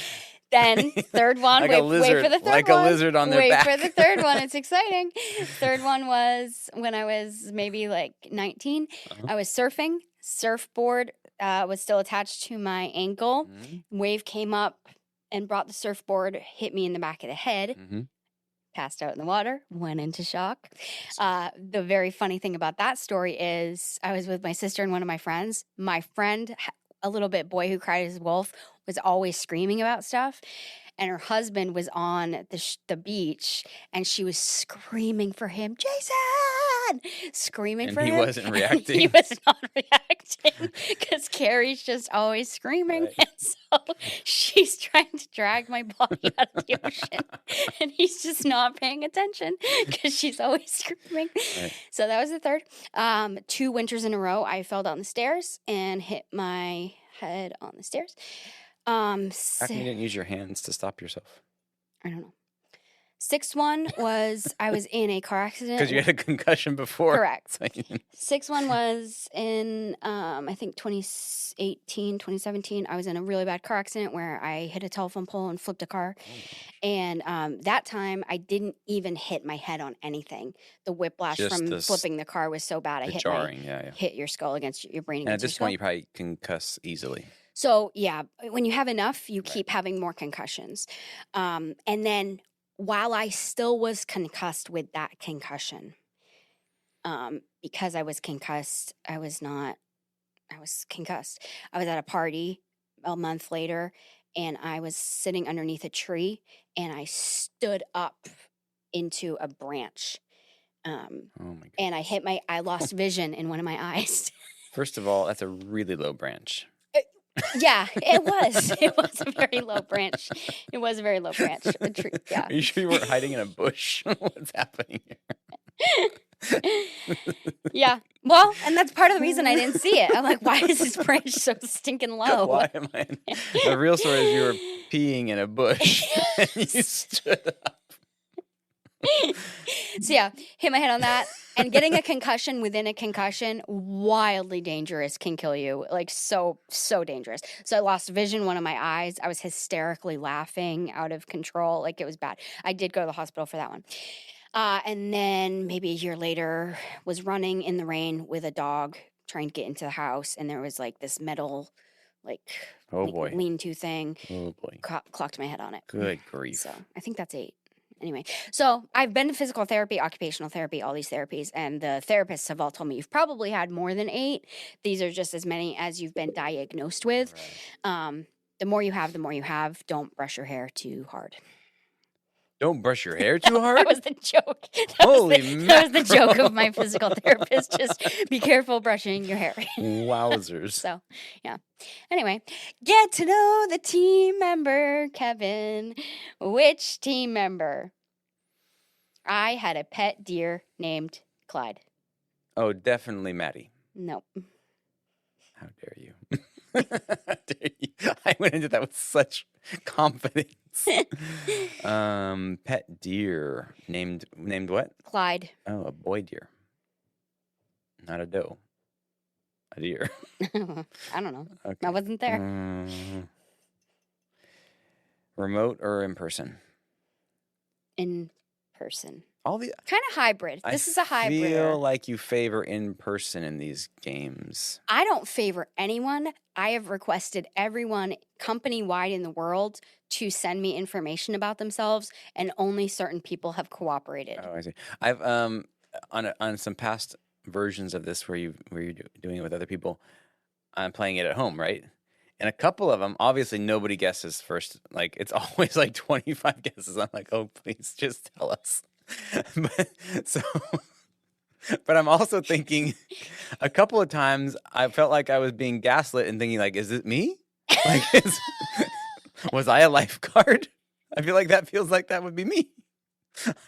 Then third one. Like wait, a lizard, wait for the third like one. a lizard on their wait back. for the third one. It's exciting. Third one was when I was maybe like 19. Uh-huh. I was surfing. Surfboard was still attached to my ankle. Mm-hmm. Wave came up and brought the surfboard, hit me in the back of the head. Mm-hmm. Passed out in the water, went into shock. The very funny thing about that story is I was with my sister and one of my friends. My friend, a little bit boy who cried as a wolf, was always screaming about stuff. And her husband was on the beach, and she was screaming for him, Jason, screaming And for he him. wasn't and reacting? He was not reacting because Carrie's just always screaming. Right. And so she's trying to drag my body out of the ocean, and he's just not paying attention because she's always screaming. Right. So that was the third. 2 winters in a row, I fell down the stairs and hit my head on the stairs. How come you didn't use your hands to stop yourself? I don't know. 6th one was I was in a car accident. Because you had a concussion before. Correct. So you didn't- 6th one was in, I think 2018, 2017. I was in a really bad car accident where I hit a telephone pole and flipped a car. And that time I didn't even hit my head on anything. The whiplash Just from the s- flipping the car was so bad. I The hit jarring, yeah. your skull against your brain And against at this your skull. point, you probably concuss easily. So yeah, when you have enough, you Right. keep having more concussions. And then while I still was concussed with that concussion, because I was concussed, I was concussed. I was at a party a month later, and I was sitting underneath a tree, and I stood up into a branch. Oh my god. And I lost vision in one of my eyes. First of all, that's a really low branch. Yeah, it was. It was a very low branch. It was a very low branch. A tree, yeah. Are you sure you weren't hiding in a bush? What's happening here? Yeah. Well, and that's part of the reason I didn't see it. I'm like, why is this branch so stinking low? Why am I? The real story is you were peeing in a bush and you stood up. So yeah, hit my head on that. And getting a concussion within a concussion, wildly dangerous, can kill you. Like so dangerous. So I lost vision, one of my eyes. I was hysterically laughing out of control. Like it was bad. I did go to the hospital for that one. And then maybe a year later, was running in the rain with a dog trying to get into the house. And there was like this metal, like Oh boy. lean-to thing. Oh boy. Clocked my head on it. Good grief. So I think that's 8. Anyway, so I've been to physical therapy, occupational therapy, all these therapies, and the therapists have all told me you've probably had more than 8. These are just as many as you've been diagnosed with. Right. The more you have, the more you have. Don't brush your hair too hard. Don't brush your hair too hard? That was the joke. Holy that was the joke mackerel. of my physical therapist. Just be careful brushing your hair. Wowzers. So, yeah. Anyway, get to know the team member, Kevin. Which team member? I had a pet deer named Clyde. Oh, definitely Maddie. Nope. How dare you? How dare you? I went into that with such confidence. Pet deer named what? Clyde. Oh, a boy deer. Not a doe. A deer. I don't know. Okay. I wasn't there. Remote or in person? In person. All the Kind of hybrid. This is a hybrid. I feel like you favor in person in these games. I don't favor anyone. I have requested everyone company-wide in the world to send me information about themselves, and only certain people have cooperated. Oh, I see. I've on some past versions of this where you're doing it with other people, I'm playing it at home, right? And a couple of them, obviously nobody guesses first. Like it's always like 25 guesses. I'm like, oh, please just tell us. But I'm also thinking a couple of times I felt like I was being gaslit and thinking like, is it me? Like, was I a lifeguard? I feel like that feels like that would be me.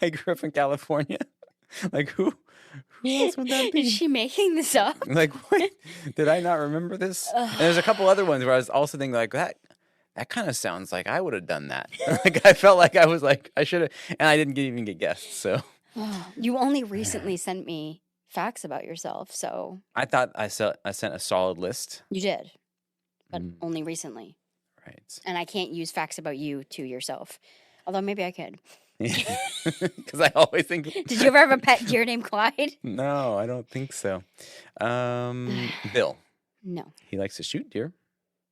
I grew up in California. Like who else would that be? Is she making this up? Like what? Did I not remember this? And there's a couple other ones where I was also thinking like that kind of sounds like I would have done that. Like I felt like I was like I should have, and I didn't even get guessed. So You only recently sent me facts about yourself, so I thought I sent a solid list. you did, but only recently. Right. And I can't use facts about you to yourself, although maybe I could. Because I always think. Did you ever have a pet deer named Clyde? No, I don't think so. Bill. No. He likes to shoot deer.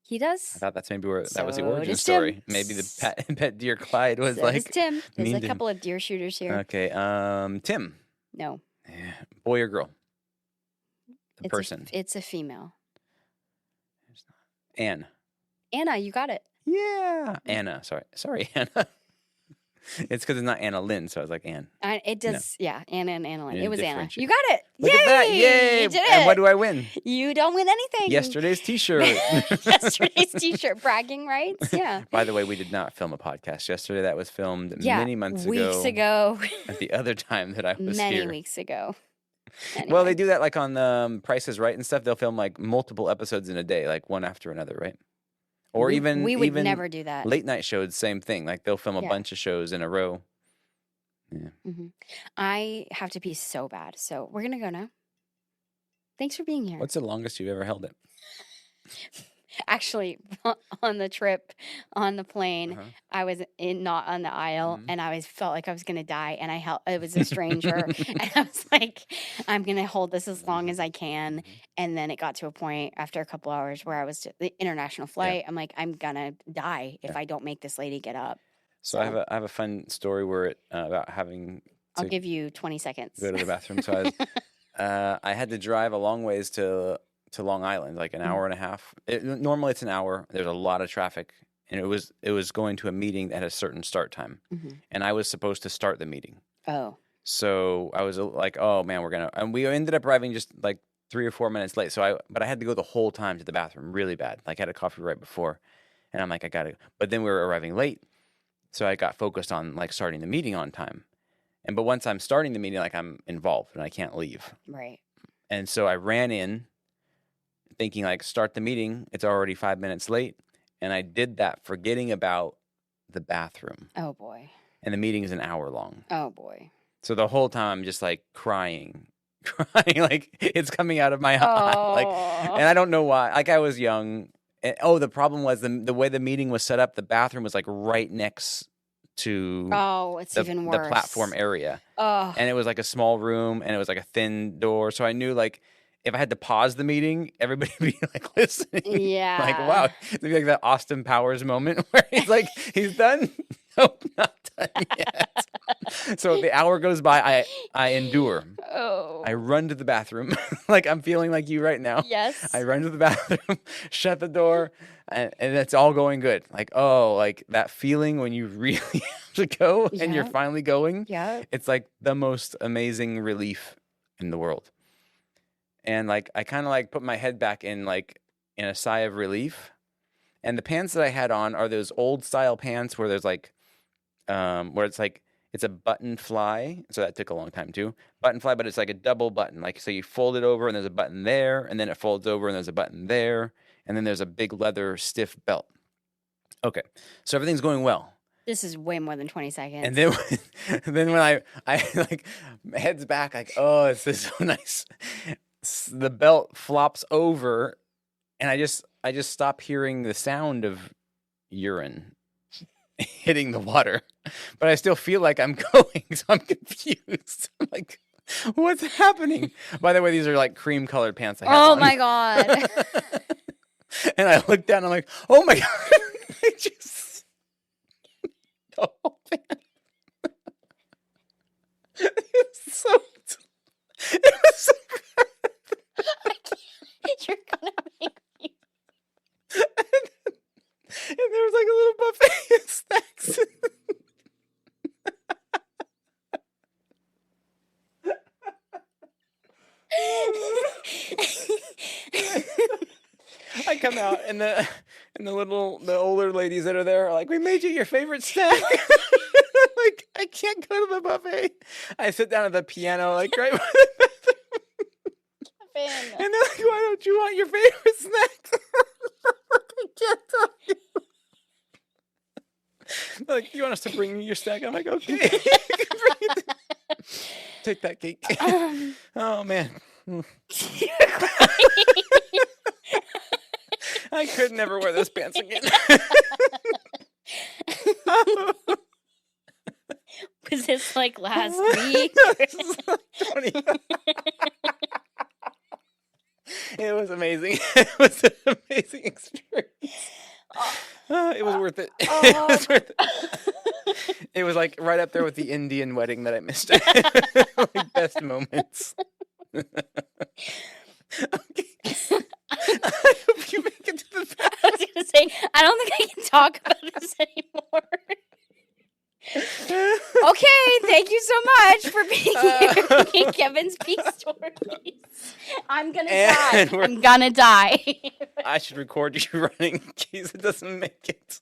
He does? I thought that's maybe where that was the So origin does Tim. story. Maybe the pet deer Clyde was So does like Tim. There's mean a to him. couple of deer shooters here. Okay. Tim. No. Yeah. Boy or girl? The It's person. it's a female. Anne. Anna, you got it. Yeah. Anna. Sorry, Anna. It's because it's not Anna Lynn, so I was like, Ann. It does, yeah. Anna and Anna Lynn. You It was Anna. differentiate. You got it. Look at that. Yay. You did And it. what do I win? You don't win anything. Yesterday's t-shirt. Yesterday's t-shirt. Bragging rights. Yeah. By the way, we did not film a podcast yesterday. That was filmed Yeah. many months Weeks ago. ago. At the other time that I was Many here. weeks ago. Well, they Anyway. do that like on the Price is Right and stuff. They'll film like multiple episodes in a day, like one after another, right? Or we even would never do that. late night shows, same thing. Like they'll film a Yeah. bunch of shows in a row. I have to pee so bad, so we're gonna go now. Thanks for being here. What's the longest you've ever held it? Actually, on the trip, on the plane, Uh-huh. I was not on the aisle, Mhm. and I felt like I was gonna die, and I held. It was a stranger, and I was like, "I'm gonna hold this as long as I can." And then it got to a point after a couple hours where I was the international flight. I'm like, "I'm gonna die if Yeah. I don't make this lady get up." So I have a fun story where about having I'll to give you 20 seconds. go to the bathroom. So I had to drive a long ways to Long Island, like an hour and a half. Normally it's an hour. There's a lot of traffic, and it was going to a meeting at a certain start time, Mhm. and I was supposed to start the meeting. Oh, So I was like, oh man, and we ended up arriving just like 3 or 4 minutes late. But I had to go the whole time to the bathroom really bad. Like I had a coffee right before, and I'm like, I gotta. But then we were arriving late, so I got focused on like starting the meeting on time. But once I'm starting the meeting, like I'm involved and I can't leave. right. And so I ran in thinking like start the meeting. It's already 5 minutes late. And I did that forgetting about the bathroom. Oh boy. And the meeting is an hour long. Oh boy. So the whole time I'm just like crying, like it's coming out of my eye. Like, Oh. and I don't know why. Like I was young. And, the problem was the way the meeting was set up, the bathroom was like right next to Oh, it's even worse. the platform area. Oh, And it was like a small room and it was like a thin door. So I knew like if I had to pause the meeting, everybody would be like listening. yeah. Like, wow. It'd be like that Austin Powers moment where he's like, he's done? Nope, not done yet. So the hour goes by, I endure. Oh. I run to the bathroom. Like I'm feeling like you right now. Yes. I run to the bathroom, shut the door, and it's all going good. Like, oh, like that feeling when you really have to go and you're Yeah. finally going. Yeah. It's like the most amazing relief in the world. And like I kind of like put my head back in like in a sigh of relief. And the pants that I had on are those old style pants where there's like where it's like it's a button fly. So that took a long time too. Button fly, but it's like a double button. Like so you fold it over and there's a button there, and then it folds over and there's a button there, and then there's a big leather stiff belt. Okay. So everything's going well. This is way more than 20 seconds. And then then when I like heads back like, oh, this is so nice. The belt flops over and I just stop hearing the sound of urine hitting the water. But I still feel like I'm going, so I'm confused. I'm like, what's happening? By the way, these are like cream colored pants I have oh on. my God. And I look down and I'm like, oh my God. I just the whole pant. It was so You're gonna make me. and there was like a little buffet of snacks. I come out and the older ladies that are there are like, we made you your favorite snack. Like, I can't go to the buffet. I sit down at the piano, like right by the bathroom. And they're like, why don't you want your favorite snack? I can't tell you. They're like, you want us to bring you your snack? I'm like, okay. Take that cake. Oh, man. I could never wear those pants again. Was this like last week? It was amazing. It was an amazing experience. It was worth it. It was worth it. It was like right up there with the Indian wedding that I missed. Like best moments. Okay. I hope you make it to the bathroom. I was gonna say, I don't think I can talk about this anymore. Okay, thank you so much for being here in Kevin's Peak Stories. I'm gonna die. I'm gonna die. I should record you running in case it doesn't make it.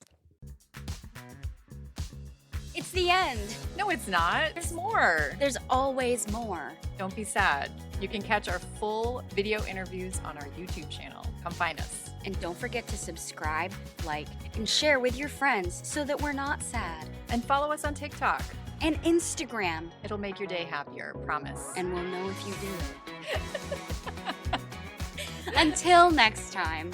It's the end. No, it's not. There's more. There's always more. Don't be sad. You can catch our full video interviews on our YouTube channel. Come find us. And don't forget to subscribe, like, and share with your friends so that we're not sad. And follow us on TikTok. And Instagram. It'll make your day happier, promise. And we'll know if you do. Until next time.